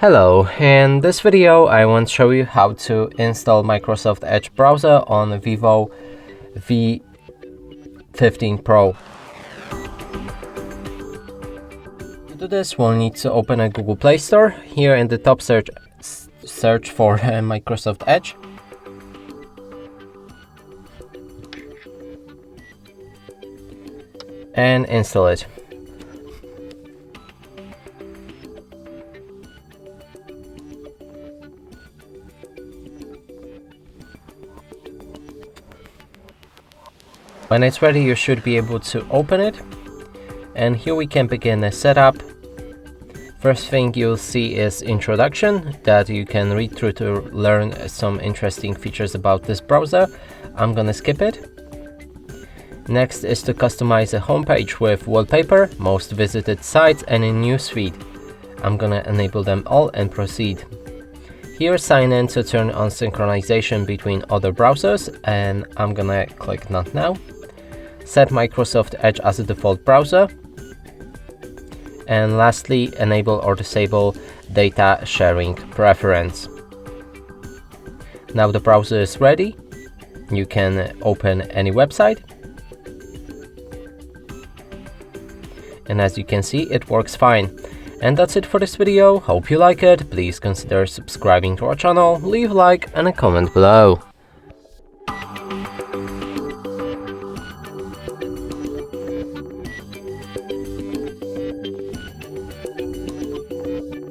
Hello, in this video I want to show you how to install Microsoft Edge browser on VIVO V15 Pro. To do this, we'll need to open a Google Play Store. Here in the top search for Microsoft Edge. And install it. When it's ready, you should be able to open it. And here we can begin the setup. First thing you'll see is introduction that you can read through to learn some interesting features about this browser. I'm gonna skip it. Next is to customize a homepage with wallpaper, most visited sites, and a newsfeed. I'm gonna enable them all and proceed. Here, sign in to turn on synchronization between other browsers, and I'm gonna click Not Now. Set Microsoft Edge as a default browser. And lastly, enable or disable data sharing preference. Now the browser is ready. You can open any website. And as you can see, it works fine. And that's it for this video. Hope you like it. Please consider subscribing to our channel, leave a like and a comment below.